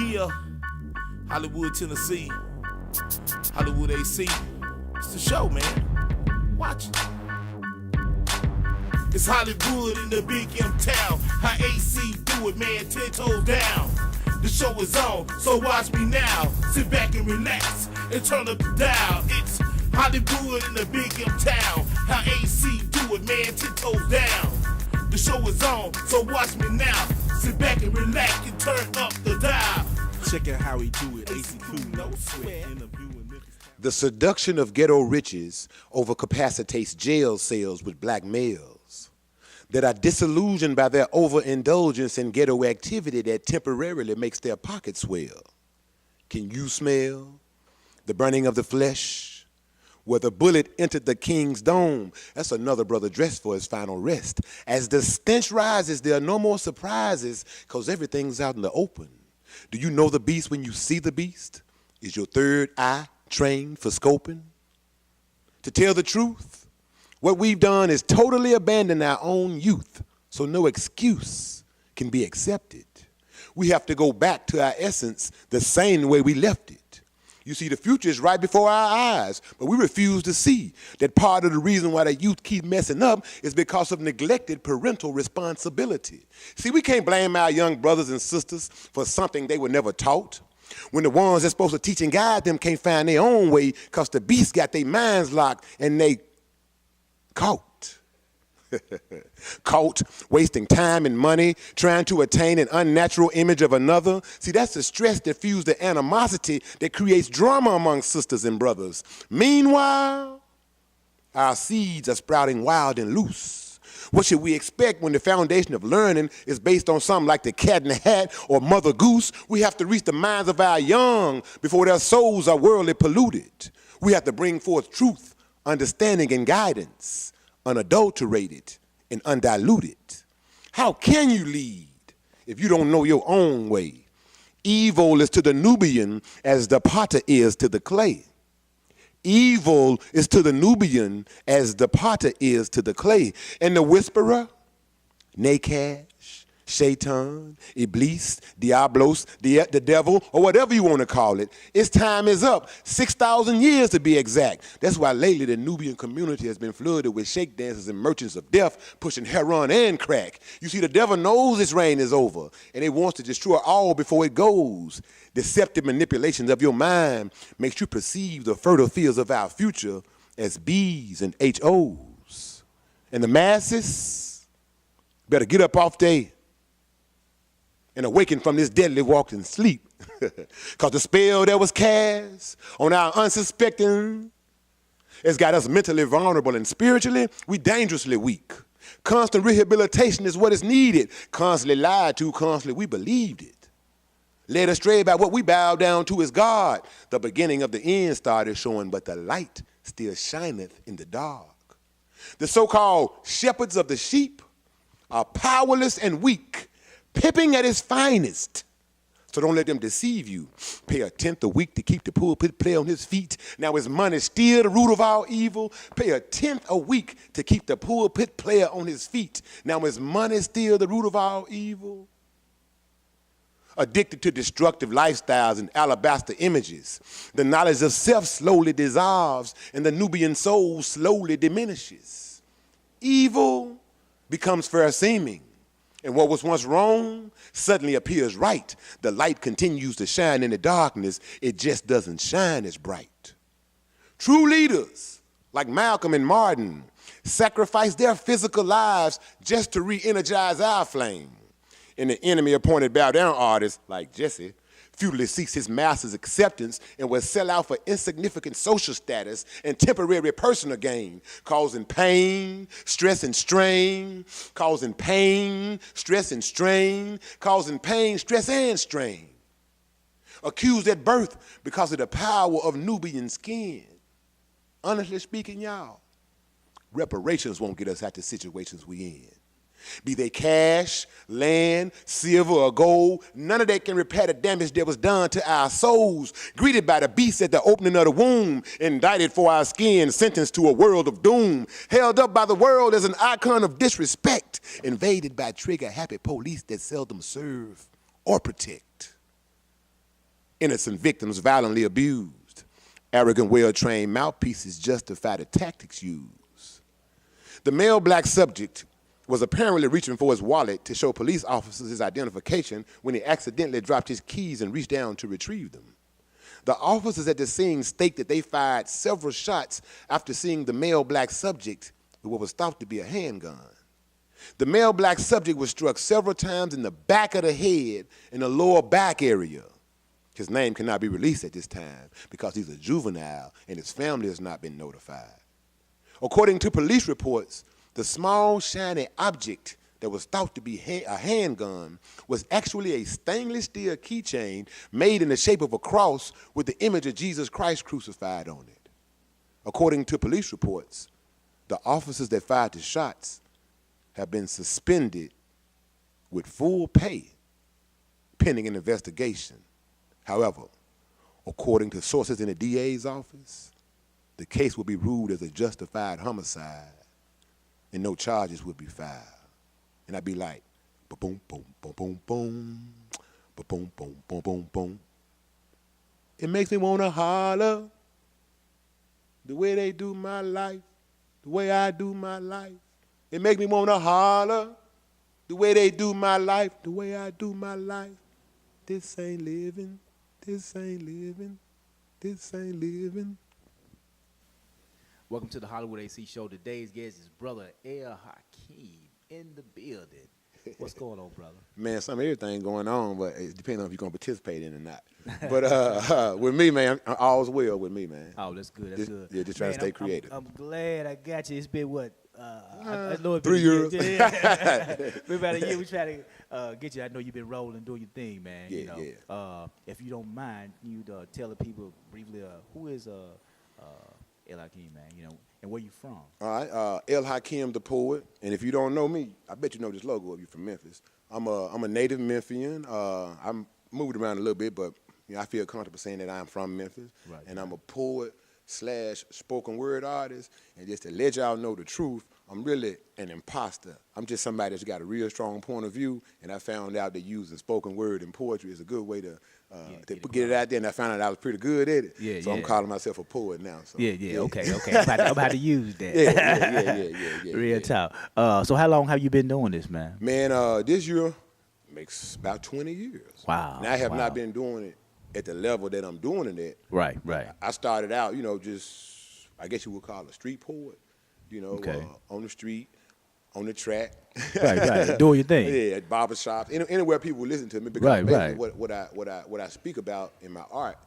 Yeah, Hollywood, Tennessee, Hollywood AC. It's the show, man. Watch it. It's Hollywood in the big M town. How AC do it, man, 10 toes down. The show is on, so watch me now. Sit back and relax and turn up the dial. It's Hollywood in the big M town. How AC do it, man, 10 toes down. The show is on, so watch me now. Sit back and relax and turn up the dial. Check out how he do it. AC cool, no sweat. The seduction of ghetto riches overcapacitates jail cells with black males that are disillusioned by their overindulgence in ghetto activity that temporarily makes their pockets swell. Can you smell the burning of the flesh? Where the bullet entered the king's dome, that's another brother dressed for his final rest. As the stench rises, there are no more surprises because everything's out in the open. Do you know the beast when you see the beast? Is your third eye trained for scoping? To tell the truth, what we've done is totally abandon our own youth, so no excuse can be accepted. We have to go back to our essence the same way we left it. You see, the future is right before our eyes, but we refuse to see that part of the reason why the youth keep messing up is because of neglected parental responsibility. See, we can't blame our young brothers and sisters for something they were never taught, when the ones that's supposed to teach and guide them can't find their own way because the beast got their minds locked and they caught. Caught wasting time and money trying to attain an unnatural image of another. See, that's the stress that fuels the animosity that creates drama among sisters and brothers. Meanwhile, our seeds are sprouting wild and loose. What should we expect when the foundation of learning is based on something like the cat in the hat or Mother Goose? We have to reach the minds of our young before their souls are worldly polluted. We have to bring forth truth, understanding, and guidance, unadulterated and undiluted. How can you lead if you don't know your own way? Evil is to the Nubian as the potter is to the clay. Evil is to the Nubian as the potter is to the clay. And the whisperer, Nakash, Shaitan, Iblis, Diablos, the devil, or whatever you want to call it, its time is up. 6,000 years to be exact. That's why lately the Nubian community has been flooded with shake dancers and merchants of death pushing heroin and crack. You see, the devil knows its reign is over, and it wants to destroy all before it goes. Deceptive manipulations of your mind makes you perceive the fertile fields of our future as B's and HOs. And the masses better get up off their and awaken from this deadly walking sleep. Because the spell that was cast on our unsuspecting has got us mentally vulnerable, and spiritually, we dangerously weak. Constant rehabilitation is what is needed. Constantly lied to, constantly we believed it. Led astray by what we bow down to as God. The beginning of the end started showing, but the light still shineth in the dark. The so-called shepherds of the sheep are powerless and weak, pipping at his finest. So don't let them deceive you. Pay a tenth a week to keep the pulpit player on his feet. Now is money still the root of all evil? Pay a tenth a week to keep the pulpit player on his feet. Now is money still the root of all evil? Addicted to destructive lifestyles and alabaster images, the knowledge of self slowly dissolves and the Nubian soul slowly diminishes. Evil becomes fair seeming, and what was once wrong suddenly appears right. The light continues to shine in the darkness. It just doesn't shine as bright. True leaders like Malcolm and Martin sacrifice their physical lives just to re-energize our flame. And the enemy-appointed bow-down artist like Jesse futilely seeks his master's acceptance and will sell out for insignificant social status and temporary personal gain, causing pain, stress, and strain, causing pain, stress, and strain, causing pain, stress, and strain. Accused at birth because of the power of Nubian skin. Honestly speaking, y'all, reparations won't get us out the situations we in. Be they cash, land, silver, or gold, none of that can repair the damage that was done to our souls. Greeted by the beast at the opening of the womb, indicted for our skin, sentenced to a world of doom, held up by the world as an icon of disrespect, invaded by trigger-happy police that seldom serve or protect. innocent victims violently abused. Arrogant, well-trained mouthpieces justify the tactics used. The male black subject was apparently reaching for his wallet to show police officers his identification when he accidentally dropped his keys and reached down to retrieve them. The officers at the scene state that they fired several shots after seeing the male black subject with what was thought to be a handgun. The male black subject was struck several times in the back of the head and the lower back area. His name cannot be released at this time because he's a juvenile and his family has not been notified. According to police reports, the small, shiny object that was thought to be a handgun was actually a stainless steel keychain made in the shape of a cross with the image of Jesus Christ crucified on it. According to police reports, the officers that fired the shots have been suspended with full pay pending an investigation. However, according to sources in the DA's office, the case will be ruled as a justified homicide and no charges will be filed. And I'd be like, ba-boom, boom, boom, boom, boom, ba-boom, boom, boom, boom, boom. It makes me want to holler the way they do my life, the way I do my life. It makes me want to holler the way they do my life, the way I do my life. This ain't living, this ain't living, this ain't living. Welcome to the Hollywood AC Show. Today's guest is Brother El Hakim in the building. What's going on, brother? Man, some of everything going on, but it depends on if you're going to participate in it or not. But with me, man, all's well with me, man. Oh, that's good. That's good. Yeah, just trying to stay creative. I'm glad I got you. It's been what? I know it's 3 years. Been about a year. We try to get you. I know you've been rolling, doing your thing, man. Yeah, you know, yeah. If you don't mind, you tell the people briefly who is El Hakim, man. You know, and where you from? All right, El Hakim The Poet. And if you don't know me, I bet you know this logo if you're from Memphis. I'm a native Memphian. I'm moved around a little bit, but you know, I feel comfortable saying that I'm from Memphis. Right, and I'm a poet / spoken word artist. And just to let y'all know the truth, I'm really an imposter. I'm just somebody that's got a real strong point of view, and I found out that using spoken word and poetry is a good way to get it out there, and I found out I was pretty good at it. Yeah, so I'm calling myself a poet now. So. Yeah, okay. I'm about to use that. Yeah. Real talk. So how long have you been doing this, man? Man, this year makes about 20 years. Wow. And I have not been doing it at the level that I'm doing it at. Right. I started out, you know, just, I guess you would call it a street poet, you know, on the street, on the track. Right. Doing your thing. Yeah, at barbershops, anywhere people listen to me, because what I speak about in my art,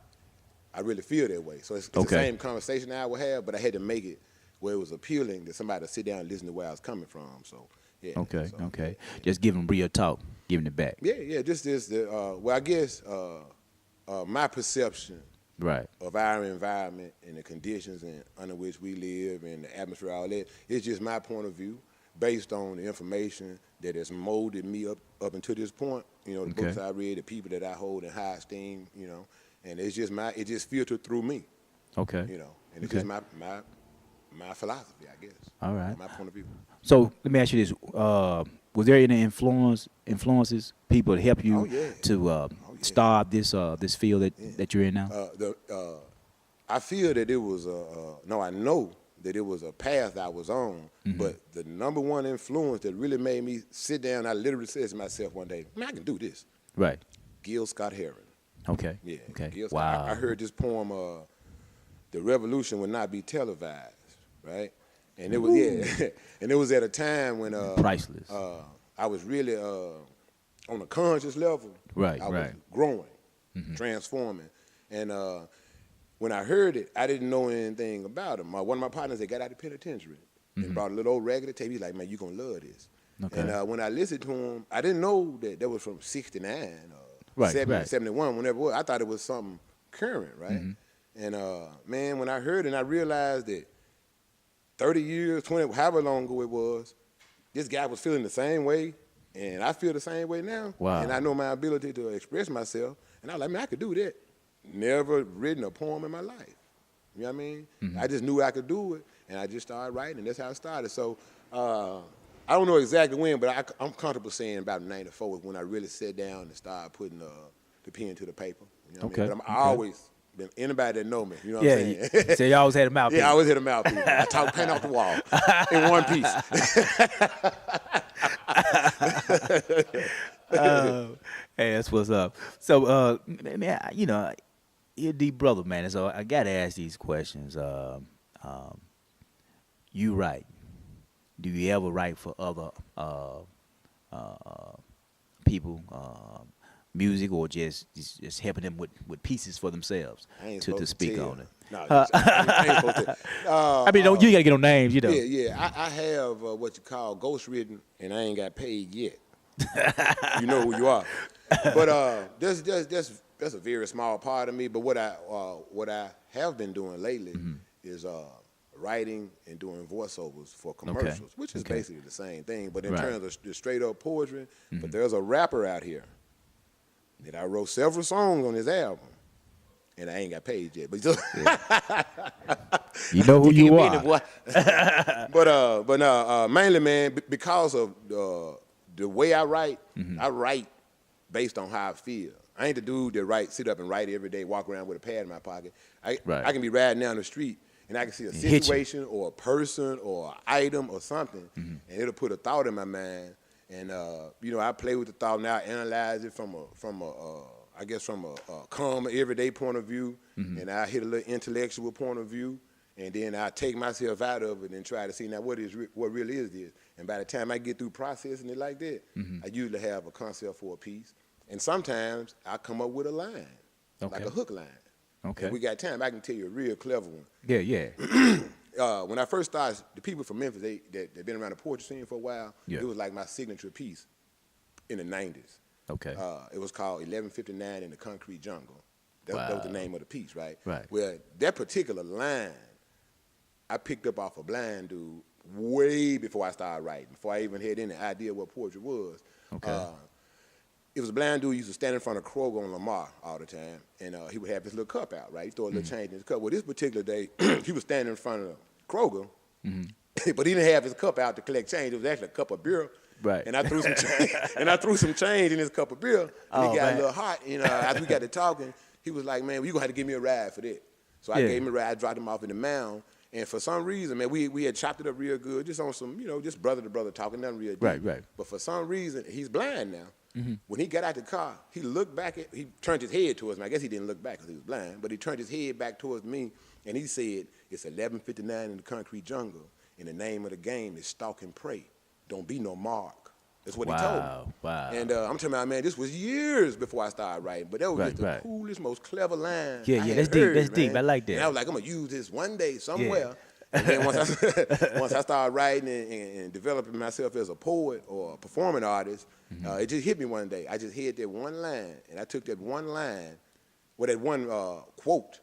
I really feel that way. So it's the same conversation I would have, but I had to make it where it was appealing that somebody would sit down and listen to where I was coming from. So, yeah. Okay. Just give them real talk, giving it back. Yeah, just this, well, I guess my perception of our environment and the conditions under which we live and the atmosphere, all that, it's just my point of view based on the information that has molded me up until this point. You know, the books I read, the people that I hold in high esteem, you know, and it's just it just filtered through me. Okay. You know, and it's just my philosophy, I guess. All right. My point of view. So let me ask you this: was there any influences, people to help you to start this field that you're in now? I feel that it was I know that it was a path I was on, but the number one influence that really made me sit down, I literally said to myself one day, man, I can do this. Right. Gil Scott-Heron. Okay. Yeah. Okay. Gil wow. Scott, I heard this poem, "The Revolution Will Not Be Televised," right? And it was and it was at a time when priceless. I was really on a conscious level. Right. I was growing, transforming, and when I heard it, I didn't know anything about him. One of my partners that got out of the penitentiary and brought a little old raggedy tape. He's like, man, you're going to love this. Okay. And when I listened to him, I didn't know that was from 69 or 70, 71, whenever it was. I thought it was something current, right? And, man, when I heard it, and I realized that 30 years, 20, however long ago it was, this guy was feeling the same way, and I feel the same way now. Wow. And I know my ability to express myself. And I was like, man, I could do that. Never written a poem in my life. You know what I mean? I just knew I could do it, and I just started writing, and that's how it started. So I don't know exactly when, but I'm comfortable saying about 94 is when I really sat down and started putting the pen to the paper. You know what Okay. I mean? But I always been anybody that know me. You know what Yeah, I'm saying? so you always had a mouthpiece. Yeah, I always hit a mouthpiece. I talk paint off the wall in one piece. Hey, that's what's up. So, man, you know, you're a deep brother, man. So I gotta ask these questions. You write? Do you ever write for other people, music, or just helping them with pieces for themselves I ain't to supposed speak tell. on it? No, I ain't supposed to. I mean, you gotta get no names, you know. Yeah. I have what you call ghostwritten, and I ain't got paid yet. You know who you are. But that's a very small part of me. But what I have been doing lately is writing and doing voiceovers for commercials, which is basically the same thing. But in terms of the straight up poetry, but there's a rapper out here that I wrote several songs on his album. And I ain't got paid yet, but you know who you are. Boy. but no, mainly, man, because of the way I write, I write based on how I feel. I ain't the dude that sit up and write every day, walk around with a pad in my pocket. I can be riding down the street and I can see a situation or a person or an item or something, and it'll put a thought in my mind. And you know, I play with the thought now, analyze it from a calm, everyday point of view, and I hit a little intellectual point of view, and then I take myself out of it and try to see now what really is this. And by the time I get through processing it like that, I usually have a concept for a piece. And sometimes I come up with a line, like a hook line. Okay. If we got time, I can tell you a real clever one. Yeah. When I first started, the people from Memphis, they've been around the poetry scene for a while. Yeah. It was like my signature piece in the 90s. Okay. It was called 1159 in the Concrete Jungle. That was the name of the piece, right? Right. Well, that particular line, I picked up off a blind dude way before I started writing, before I even had any idea what poetry was. Okay. It was a blind dude who used to stand in front of Kroger on Lamar all the time, and he would have his little cup out, right? He throw a little change in his cup. Well, this particular day, he was standing in front of Kroger, but he didn't have his cup out to collect change. It was actually a cup of beer. Right. And I threw some change, in his cup of beer, and he got a little hot. And after we got to talking, he was like, "Man, well, you gonna have to give me a ride for that." So I gave him a ride, dropped him off in the mound, and for some reason, man, we had chopped it up real good, just on some, just brother to brother talking, nothing real deep. Right. But for some reason, he's blind now. When he got out the car, he looked back he turned his head towards me. I guess he didn't look back because he was blind, but he turned his head back towards me, and he said, "It's 11:59 in the concrete jungle, and the name of the game is stalk and pray. Don't be no mark." That's what he told me. Wow. And I'm telling you, man, this was years before I started writing, but that was just the coolest, most clever line. Yeah, I that's had deep. heard, That's man. deep. I like that. And I was like, I'm gonna use this one day somewhere. And then once I started writing and developing myself as a poet or a performing artist, it just hit me one day. I just had that one line, and I took that one line, that one quote,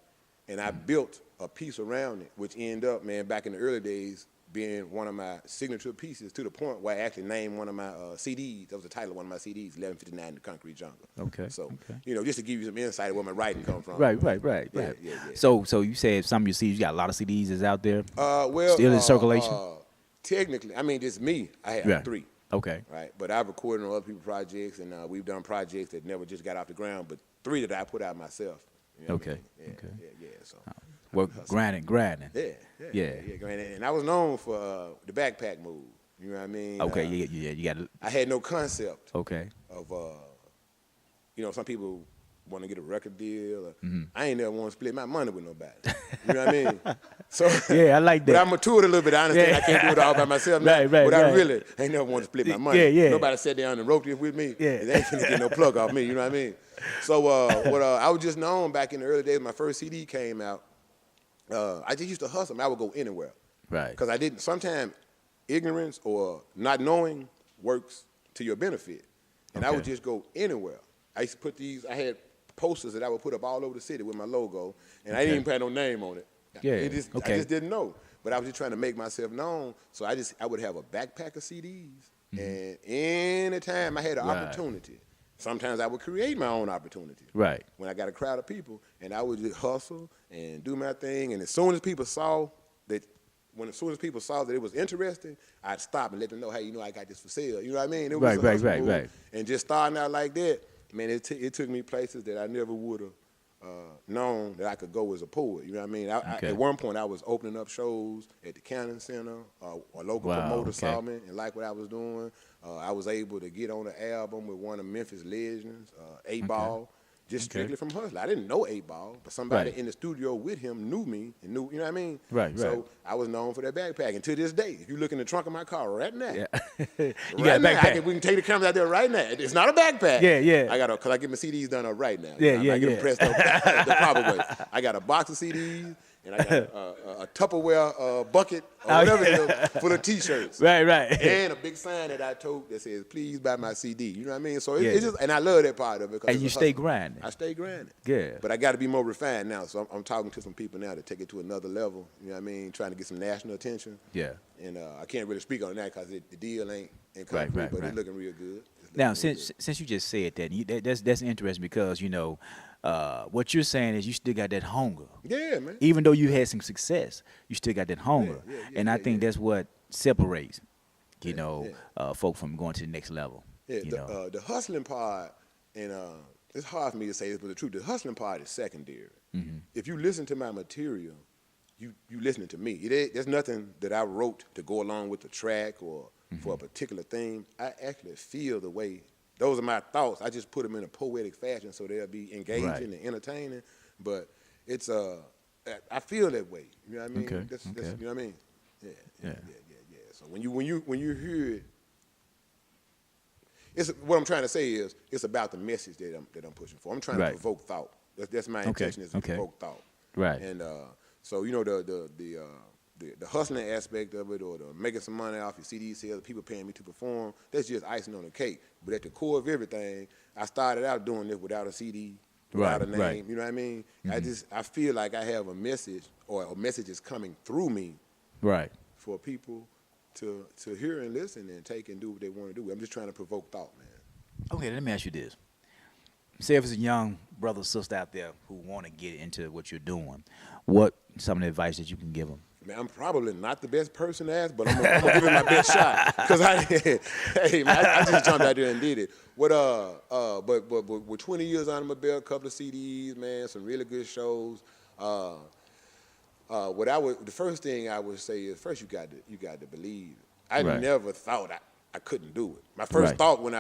and I built a piece around it, which ended up, man, back in the early days, being one of my signature pieces, to the point where I actually named one of my CDs. That was the title of one of my CDs, 11:59 in the Concrete Jungle. Okay. So, just to give you some insight of where my writing come from. Right. Yeah. So you said some of your CDs, you got a lot of CDs that's out there? Well, still in circulation? Technically, I mean, just me. I have 3. Okay. Right, but I've recorded on other people's projects, and we've done projects that never just got off the ground, but 3 that I put out myself. You know what I mean? Yeah. So. Well, grinding. Yeah. And I was known for the backpack move. You know what I mean? Okay, you got to. I had no concept. Okay. Of some people want to get a record deal. Or, I ain't never want to split my money with nobody. You know what I mean? So yeah, I like that. But I matured a little bit. I understand I can't do it all by myself now. But I really ain't never want to split my money. Yeah. Nobody sat down and wrote this with me. Yeah. They ain't finna get no plug off me. You know what I mean? So I was just known back in the early days. My first CD came out. I just used to hustle. I would go anywhere. Right. Because I didn't. Sometimes ignorance or not knowing works to your benefit, and I would just go anywhere. I used to put these. I had posters that I would put up all over the city with my logo, and I didn't even put no name on it. Yeah. I just didn't know. But I was just trying to make myself known. So I would have a backpack of CDs, and anytime I had an opportunity. Sometimes I would create my own opportunity. Right. When I got a crowd of people, and I would just hustle and do my thing. And as soon as people saw that it was interesting, I'd stop and let them know, hey, I got this for sale. You know what I mean? It was right. And just starting out like that, man, it took me places that I never would have known that I could go as a poet. You know what I mean? At one point, I was opening up shows at the Cannon Center. A local promoter saw me and liked what I was doing. I was able to get on the album with one of Memphis legends, 8-Ball. Just strictly from hustling. I didn't know 8-Ball, but somebody in the studio with him knew me and knew, you know what I mean? Right. So I was known for that backpack. And to this day, if you look in the trunk of my car right now, You right got a now, backpack. we can take the cameras out there right now. It's not a backpack. Yeah. Because I get my CDs done up right now. Yeah, I get them pressed up the proper way. I got a box of CDs, and I got a Tupperware bucket or whatever it is full of T-shirts. Right. And a big sign that I told that says, please buy my CD. You know what I mean? So it's just, and I love that part of it. And you stay grinding. I stay grinding. Yeah. But I got to be more refined now. So I'm talking to some people now to take it to another level. You know what I mean? Trying to get some national attention. Yeah. And I can't really speak on that because the deal ain't concrete, but it's looking real good. Now, since you just said that, that's interesting because, you know, what you're saying is you still got that hunger. Yeah, man. Even though you had some success, you still got that hunger. And I think that's what separates, you know, folk from going to the next level. Yeah, you know? The hustling part, and it's hard for me to say this, but the truth, the hustling part is secondary. Mm-hmm. If you listen to my material, you listening to me. There's nothing that I wrote to go along with the track or for a particular theme. I actually feel the way. Those are my thoughts. I just put them in a poetic fashion so they'll be engaging and entertaining. But it's I feel that way. You know what I mean? That's, you know what I mean? Yeah. So when you hear it, it's what I'm trying to say is it's about the message that I'm pushing for. I'm trying to provoke thought. That's my intention is to provoke thought. Right. And so you know the hustling aspect of it, or the making some money off your CD sales, people paying me to perform, that's just icing on the cake. But at the core of everything, I started out doing this without a CD, without a name. Right. You know what I mean? I feel like I have a message, or a message is coming through me, for people to hear and listen and take and do what they want to do. I'm just trying to provoke thought, man. Okay, let me ask you this. Say if it's a young brother or sister out there who want to get into what you're doing, what some of the advice that you can give them? Man, I'm probably not the best person to ask, but I'm gonna give it my best shot. Cause I just jumped out there and did it. But with 20 years under my belt, a couple of CDs, man, some really good shows. The first thing I would say is first you got to believe. I never thought I couldn't do it. My first thought when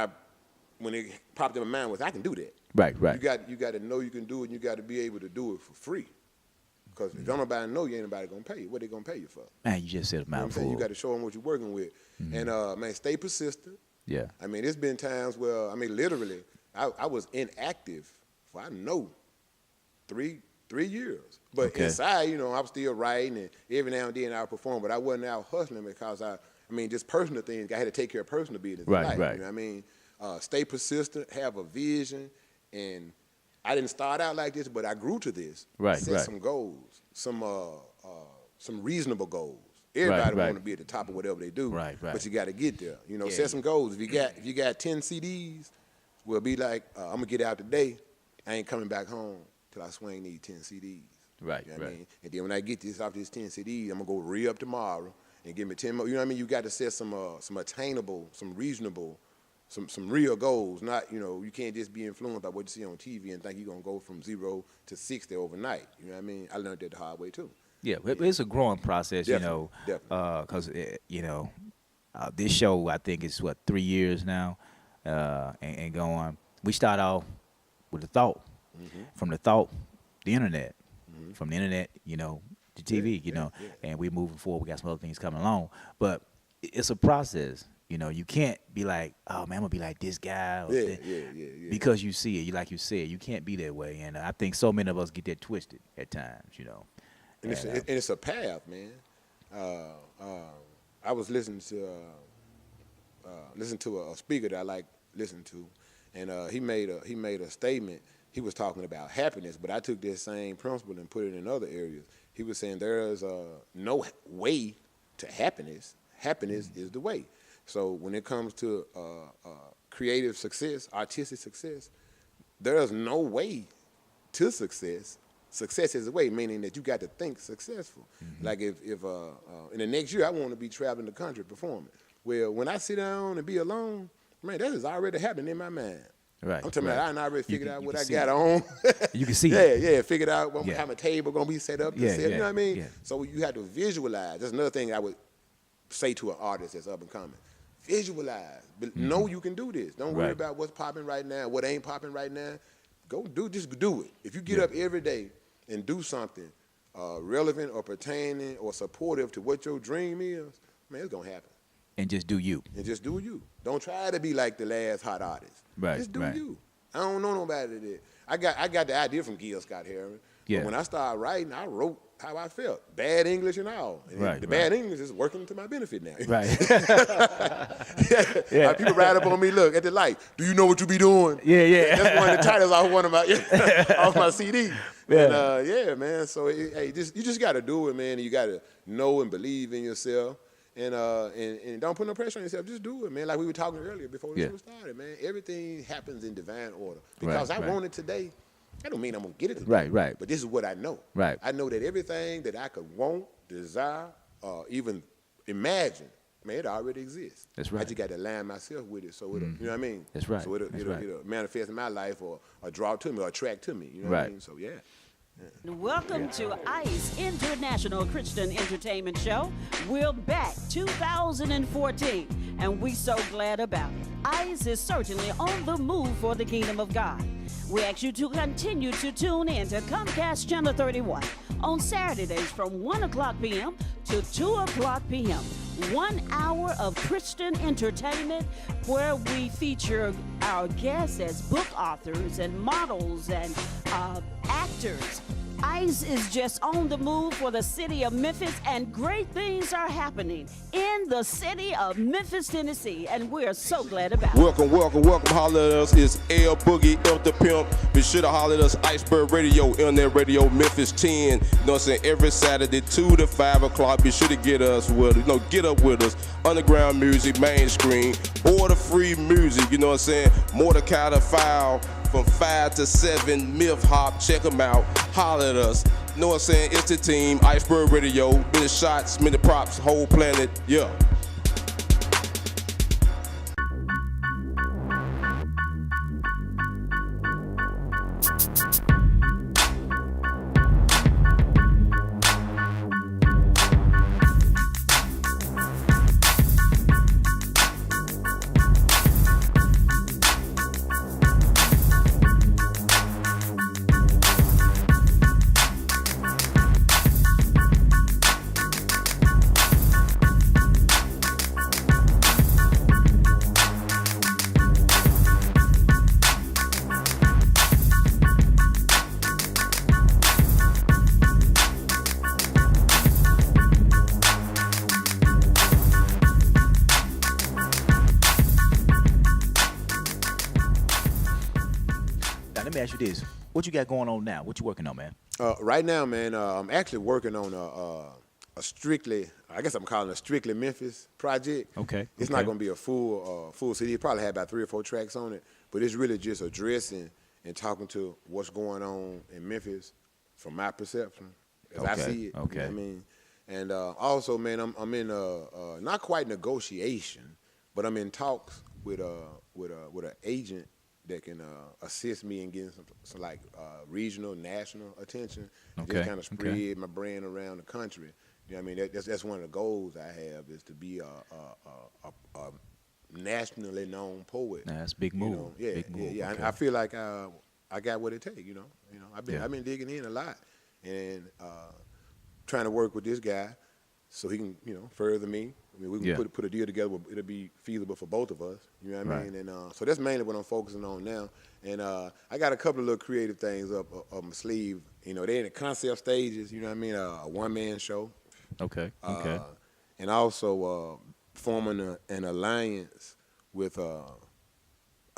it popped in my mind was I can do that. Right. You got to know you can do it, and you got to be able to do it for free. Because if don't nobody know you, ain't nobody gonna pay you. What they gonna pay you for? Man, you just said a mouthful. You got to show them what you're working with, and man, stay persistent. Yeah. I mean, there's been times where literally, I was inactive for 3 years. But inside, you know, I was still writing, and every now and then I would perform, but I wasn't out hustling because just personal things. I had to take care of personal business. Right. You know what I mean? Stay persistent, have a vision, and I didn't start out like this, but I grew to this. Set some goals, some reasonable goals. Everybody want to be at the top of whatever they do, but you got to get there. You know, set some goals. If you got 10 CDs, well, be like, I'm gonna get out today. I ain't coming back home till I swing these 10 CDs. Right. You know what I mean? And then when I get this off these 10 CDs, I'm gonna go re-up tomorrow and give me 10 more. You know what I mean? You got to set some attainable, some reasonable, some real goals. Not, you know, you can't just be influenced by what you see on TV and think you're gonna go from 0 to 60 overnight. You know what I mean? I learned that the hard way too. Yeah, it's a growing process, Definitely, you know, because you know, this show I think is 3 years now, and going. We start off with the thought, from the thought, the internet, from the internet, you know, to TV, you know, and we're moving forward. We got some other things coming along, but it's a process. You know, you can't be like, oh man, I'm gonna be like this guy. Or because you see it, like you said, you can't be that way. And I think so many of us get that twisted at times, you know. And it's a path, man. I was listening to a speaker that I like listening to, and he made a statement. He was talking about happiness, but I took this same principle and put it in other areas. He was saying there is no way to happiness. Happiness is the way. So when it comes to creative success, artistic success, there is no way to success. Success is the way, meaning that you got to think successful. Like if in the next year I want to be traveling the country performing. Well, when I sit down and be alone, man, that has already happened in my mind. Right. I'm talking right. about I already figured You out you what can I see got it. on. You can see yeah, it. yeah, figured out Yeah. how my table gonna be set up to Yeah, sell. You yeah, know what I mean? yeah. So you have to visualize. That's another thing I would say to an artist that's up and coming. Visualize. Know you can do this. Don't worry Right. about what's popping right now, what ain't popping right now. Go just do it. If you get Yeah. up every day and do something relevant or pertaining or supportive to what your dream is, man, it's gonna happen. And just do you. And just do you. Don't try to be like the last hot artist. Right, Just do right. you. I don't know nobody that. I got the idea from Gil Scott Heron. Yeah. But when I started writing, I wrote how I felt. Bad English and all. And Right, the right. bad English is working to my benefit now. Right. Yeah. People ride up on me, look, at the light. Do you know what you be doing? Yeah, yeah. That's one of the titles off one of my off my CD. Yeah. And yeah, man. So you just got to do it, man. And you got to know and believe in yourself. And don't put no pressure on yourself. Just do it, man. Like we were talking earlier before the Yeah. show started, man. Everything happens in divine order. Because Right, I right. want it today, that don't mean I'm gonna get it today. Right, right. But this is what I know. Right. I know that everything that I could want, desire, even imagine, man, it already exists. That's right. I just got to align myself with it, so it'll, you know what I mean? That's right. So it'll, That's it'll, right. it'll manifest in my life or draw to me or attract to me. You know what I Right. mean? So yeah. Welcome to ICE International Christian Entertainment Show. We're back 2014, and we so glad about it. ICE is certainly on the move for the kingdom of God. We ask you to continue to tune in to Comcast Channel 31 on Saturdays from 1 o'clock p.m. to 2 o'clock p.m. 1 hour of Christian entertainment where we feature our guests as book authors and models and actors. ICE is just on the move for the city of Memphis, and great things are happening in the city of Memphis, Tennessee, and we're so glad about it. Welcome, welcome, welcome. Holler at us. It's L Boogie, F the Pimp. Be sure to holler at us. Iceberg Radio, Internet Radio, Memphis 10. You know what I'm saying? Every Saturday, 2 to 5 o'clock. Be sure to get us with, get up with us. Underground music, mainstream, border-free music. You know what I'm saying? Mordecai the File. From 5 to 7, Myth Hop, check them out, holler at us. You know what I'm saying? It's the team, Iceberg Radio, many shots, many props, whole planet, yeah. Now let me ask you this: what you got going on now? What you working on, man? Right now, man, I'm actually working on a strictly, I guess I'm calling it a strictly Memphis project. Okay, It's okay. not going to be a full CD. It probably had about 3 or 4 tracks on it, but it's really just addressing and talking to what's going on in Memphis from my perception, as I Okay, see it. okay. You know what I mean? And also, man, I'm in not quite negotiation, but I'm in talks with an agent that can assist me in getting some like regional, national attention. And Okay, just kind of spread okay. my brand around the country. You know what I mean? That's one of the goals I have is to be a nationally known poet. Nah, that's a big You move. know? Yeah, Big move. yeah. Okay. I feel like I got what it takes. You know, I've Yeah. been digging in a lot and trying to work with this guy so he can further me. I mean, we can Yeah. put a deal together where it'll be feasible for both of us. You know what I Right. mean? And so that's mainly what I'm focusing on now. And I got a couple of little creative things up my sleeve. You know, they're in the concept stages. You know what I mean? A one-man show. Okay. Okay. And also forming an alliance with a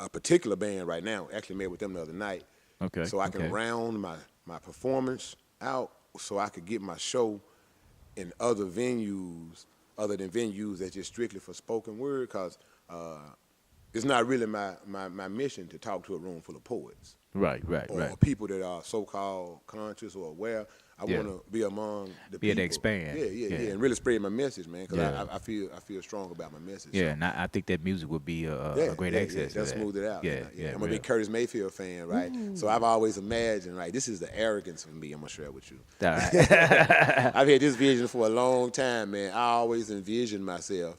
particular band right now. Actually met with them the other night. Okay, So I can okay. round my performance out so I could get my show in other venues other than venues that's just strictly for spoken word, because it's not really my mission to talk to a room full of poets. Right. or people that are so-called conscious or aware. I want to be among the Be able people. to expand. Yeah, and really spread my message, man, because Yeah. I feel strong about my message. Yeah, so. and I think that music would be a great access. That'll to that. smooth it out. Yeah, I'm a real. big Curtis Mayfield fan, right? So I've always imagined, right, this is the arrogance of me, I'm going to share with you. All right. I've had this vision for a long time, man. I always envisioned myself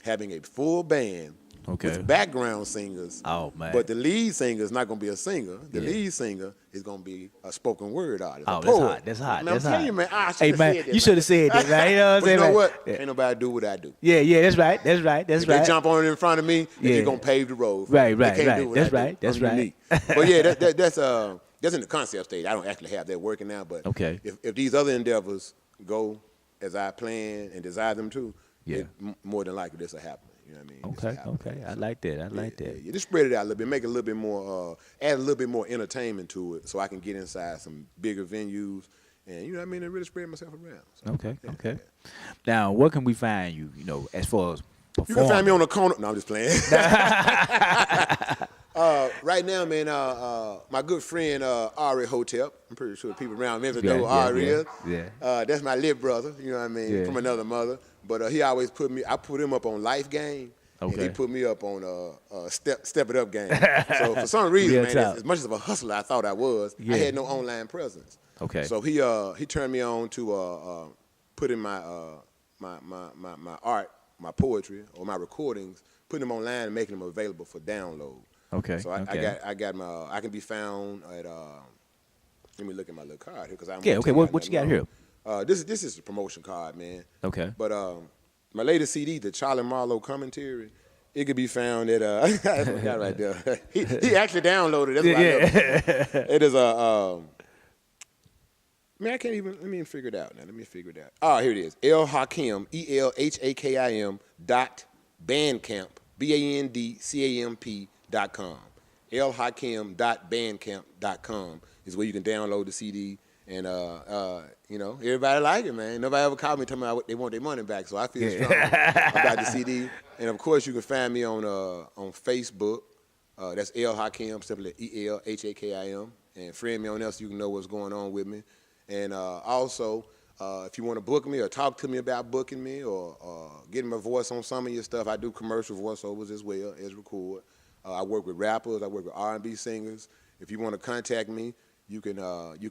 having a full band Okay. with background singers. Oh, man. But the lead singer is not going to be a singer. The Yeah. lead singer is going to be a spoken word artist. Oh, a that's poet. hot. That's hot. Man, That's I'm telling hot. you, man. I Hey, should man, have said that. you should have said that, man. You know what I'm But saying? you know man? what? Yeah. Ain't nobody do what I do. Yeah, that's right. That's If right. they jump on it in front of me, Yeah. they're going to pave the road. Right. They can't do what That's I do. right. That's I'm right. unique. But yeah, that's in the concept stage. I don't actually have that working now, but Okay. if these other endeavors go as I plan and desire them to, Yeah. more than likely this will happen. You know what I mean? This will happen. Okay. I like that. I like that. Yeah. Just spread it out a little bit, make it a little bit more, add a little bit more entertainment to it, so I can get inside some bigger venues, and you know what I mean, and really spread myself around. So, Okay. yeah, Okay. yeah. Now, where can we find you? You know, as far as You performing? can find me on the corner. No, I'm just playing. Right now, man, my good friend Ari Hotep. I'm pretty sure people around Memphis know who Ari is. Yeah. That's my little brother. You know what I mean? Yeah. From another mother. But he always I put him up on Life Game. And Okay. he put me up on Step It Up Game. So for some reason, Real man, tough. as much of a hustler I thought I was, Yeah. I had no online presence. Okay. So he turned me on to put in my art, my poetry, or my recordings, putting them online and making them available for download. Okay. So I got my I can be found at let me look at my little card here because I'm Yeah. Okay. What you got here? This is a promotion card, man. Okay. But my latest CD, the Charlie Marlowe commentary, it could be found at I forgot right there. He actually downloaded it. That's what I know. It is man, I can't even. Let me figure it out now. Oh, here it is. Hakim ELHAKIM .bandcamp BANDCAMP.com. Hakim.bandcamp.com is where you can download the CD. And you know, everybody like it, man. Nobody ever called me telling me they want their money back, so I feel strong about the CD. And of course, you can find me on Facebook. That's El Hakim, simply ELHAKIM, and friend me on there so you can know what's going on with me. And also, if you want to book me or talk to me about booking me or getting my voice on some of your stuff, I do commercial voiceovers as well as record. I work with rappers. I work with R&B singers. If you want to contact me, you can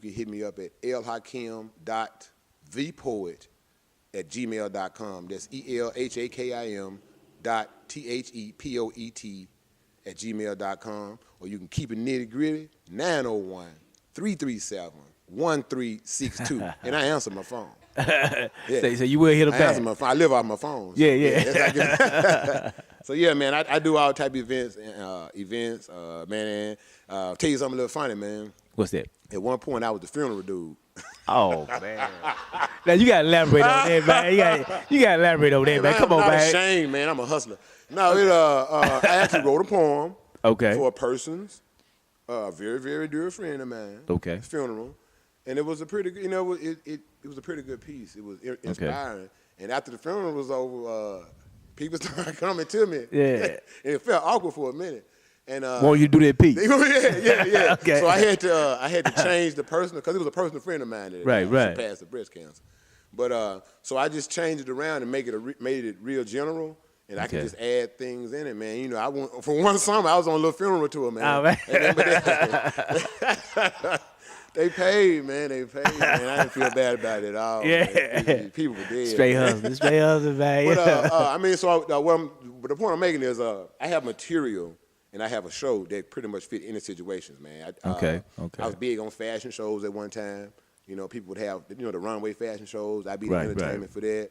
hit me up at elhakim.thepoet@gmail.com. That's ELHAKIM.THEPOET@gmail.com. Or you can keep it nitty gritty, 901-337-1362. And I answer my phone. Yeah. So you will hit them I back. answer my phone. I live off my phone. Yeah. So yeah, man, I do all type of events, man. Tell you something a little funny, man. What's that? At one point, I was the funeral dude. Oh man. Now you gotta elaborate on that, man. You gotta elaborate on that, man. Come on, I'm not man. ashamed, man. I'm a hustler. No, I actually wrote a poem Okay. for a person's very, very dear friend of mine. Okay. Funeral, and it was a pretty, it was a pretty good piece. It was inspiring. And after the funeral was over, people started coming to me. Yeah. And it felt awkward for a minute. And Want you to do that piece? yeah. Okay. So I had to change the personal because it was a personal friend of mine that Right. she passed of breast cancer. But so I just changed it around and made it real general, and I Okay. could just add things in it, man. You know, I went for one summer I was on a little funeral tour, man. Oh, man. And then, they paid, man. I didn't feel bad about it at all. Yeah. Man. People were dead. Straight man. husband, man. But I mean, so but the point I'm making is I have material. And I have a show that pretty much fit any situations, man. Okay. I was big on fashion shows at one time. You know, people would have, the runway fashion shows. I'd be the Right, entertainment for that.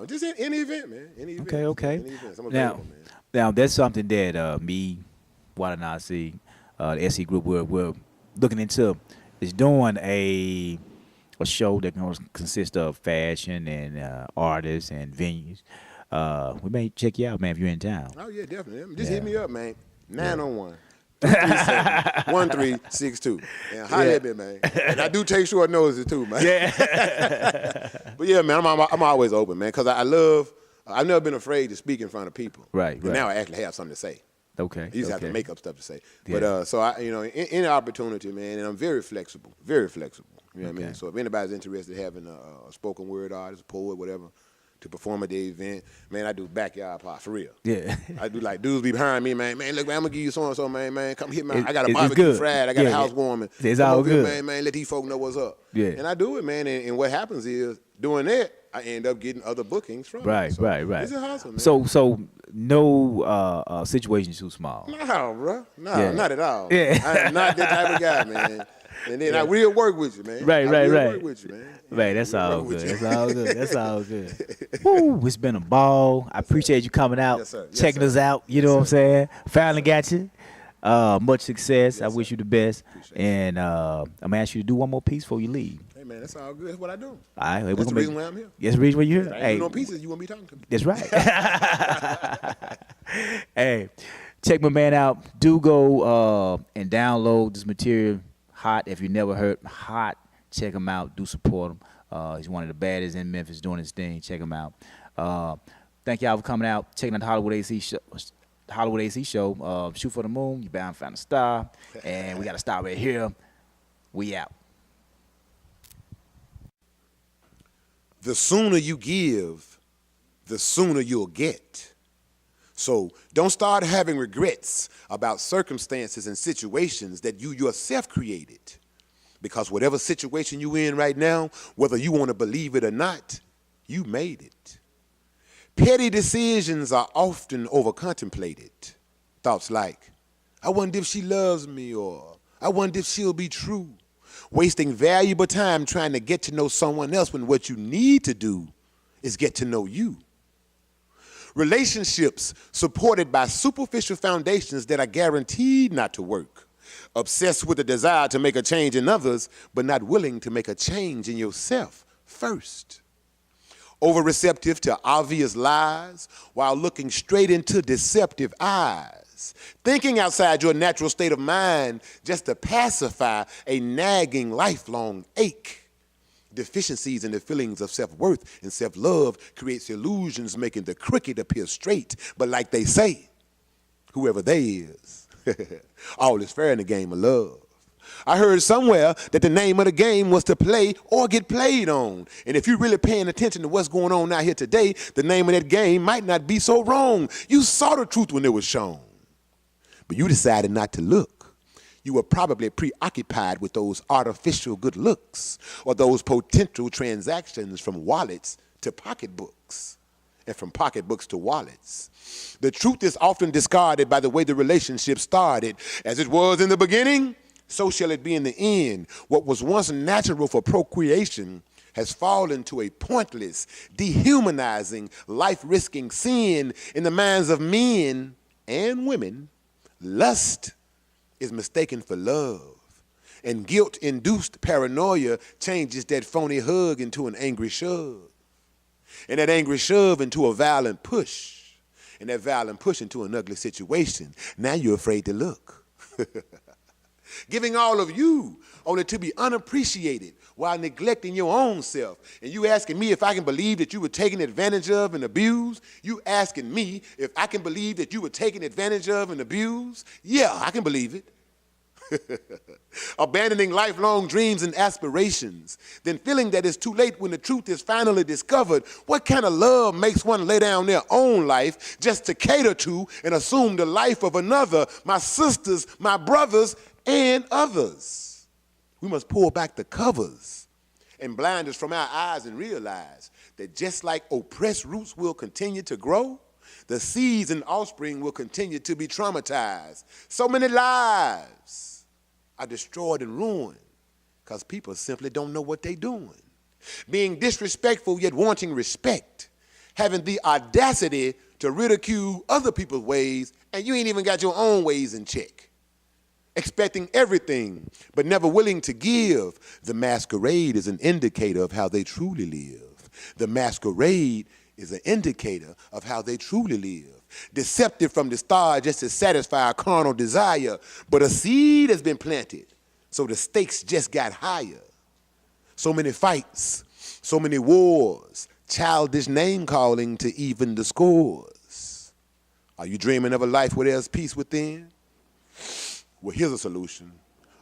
Just any event, man. Any event. Okay. Any events. I'm Now, available, man. now that's something that me, Water and I see, the SE group, we're looking into is doing a show that can consist of fashion and artists and venues. We may check you out, man, if you're in town. Oh, yeah, definitely. Just Yeah. hit me up, man. 901-337-1362. And holler at me, man. And I do take short notices, too, man. Yeah. But, yeah, man, I'm always open, man, because I've never been afraid to speak in front of people. Right. And now I actually have something to say. Okay. He used to have to okay. make up stuff to say. Yeah. But so I, any opportunity, man, and I'm very flexible, very flexible. You know what I mean? Okay. So if anybody's interested in having a spoken word artist, a poet, whatever, to perform at the event, man, I do backyard pop for real. Yeah. I do like dudes be behind me, man. Man, look, man, I'm gonna give you so and so, man. Come hit me. It- I got a it's barbecue good. fried. I got Yeah, a house yeah. warming. It's Come all over here, good. man. Let these folk know what's up. Yeah. And I do it, man. And what happens is doing that, I end up getting other bookings from Right, it. So right. It's a hustle, man. So no situation too small. No, bro. No, Yeah. not at all. Yeah. I am not that type of guy, man. And then I will work with you, man. Right, I right, will right. work with you, man. Right, that's We'll all work with good. you. That's all good. That's all good. Woo, it's been a ball. I appreciate you coming out, Yes, sir. Yes, checking sir. us out. You know what I'm saying? Finally got you. Much success. I wish you the best. Appreciate And I'm gonna ask you to do one more piece before you leave. Hey, man, that's all good. That's what I do. All right, we're That's the gonna reason why I'm here. That's the reason why you're here. I ain't Hey, doing no pieces. You won't be talking to me. that's right. Hey, check my man out. Do go and download this material. Hot. If you never heard Hot, check him out. Do support him. He's one of the baddest in Memphis doing his thing. Check him out. Thank y'all for coming out, checking out the Hollywood AC show. Hollywood AC show. Shoot for the moon. You bound to find a star. And we got to stop right here. We out. The sooner you give, the sooner you'll get. So don't start having regrets about circumstances and situations that you yourself created. Because whatever situation you're in right now, whether you want to believe it or not, you made it. Petty decisions are often over-contemplated. Thoughts like, I wonder if she loves me, or I wonder if she'll be true. Wasting valuable time trying to get to know someone else when what you need to do is get to know you. Relationships supported by superficial foundations that are guaranteed not to work. Obsessed with the desire to make a change in others, but not willing to make a change in yourself first. Over-receptive to obvious lies while looking straight into deceptive eyes. Thinking outside your natural state of mind just to pacify a nagging lifelong ache. Deficiencies in the feelings of self-worth and self-love creates illusions making the crooked appear straight. But like they say, whoever they is, all is fair in the game of love. I heard somewhere that the name of the game was to play or get played on. And if you're really paying attention to what's going on out here today, the name of that game might not be so wrong. You saw the truth when it was shown, but you decided not to look. You were probably preoccupied with those artificial good looks or those potential transactions from wallets to pocketbooks and from pocketbooks to wallets. The truth is often discarded by the way the relationship started. As it was in the beginning, so shall it be in the end. What was once natural for procreation has fallen to a pointless, dehumanizing, life-risking sin in the minds of men and women. Lust is mistaken for love, and guilt-induced paranoia changes that phony hug into an angry shove, and that angry shove into a violent push, and that violent push into an ugly situation. Now you're afraid to look. Giving all of you only to be unappreciated while neglecting your own self. And you asking me if I can believe that you were taken advantage of and abused? You asking me if I can believe that you were taken advantage of and abused? Yeah, I can believe it. Abandoning lifelong dreams and aspirations, then feeling that it's too late when the truth is finally discovered. What kind of love makes one lay down their own life just to cater to and assume the life of another, my sisters, my brothers, and others? We must pull back the covers and blind us from our eyes and realize that just like oppressed roots will continue to grow, the seeds and offspring will continue to be traumatized. So many lives are destroyed and ruined because people simply don't know what they're doing. Being disrespectful yet wanting respect. Having the audacity to ridicule other people's ways and you ain't even got your own ways in check. Expecting everything but never willing to give. The masquerade is an indicator of how they truly live. The masquerade is an indicator of how they truly live. Deceptive from the start just to satisfy a carnal desire, but a seed has been planted, so the stakes just got higher. So many fights, so many wars, childish name calling to even the scores. Are you dreaming of a life where there's peace within? Well, here's a solution.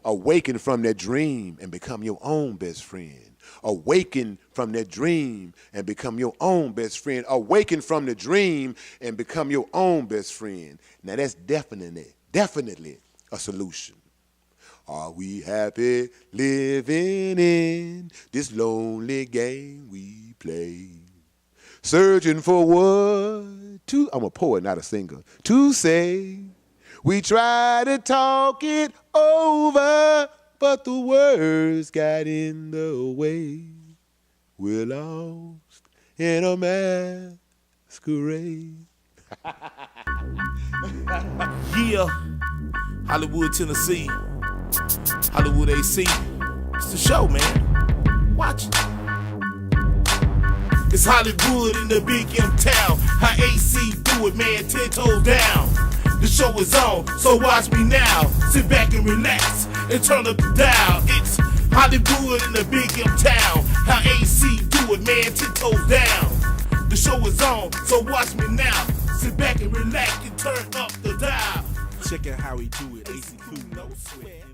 Awaken from that dream and become your own best friend. Awaken from that dream and become your own best friend. Awaken from the dream and become your own best friend. Now that's definitely a solution. Are we happy living in this lonely game we play? Searching for what to, I'm a poet, not a singer, to say. We try to talk it over, but the words got in the way. We're lost in a masquerade. Yeah, Hollywood, Tennessee, Hollywood AC. It's the show, man. Watch it. It's Hollywood in the big M town. How AC do it, man, 10 toes down. The show is on, so watch me now. Sit back and relax and turn up the dial. It's Hollywood in the big M town. How AC do it, man, 10 toes down. The show is on, so watch me now. Sit back and relax and turn up the dial. Check out how he do it, AC cool, no sweat.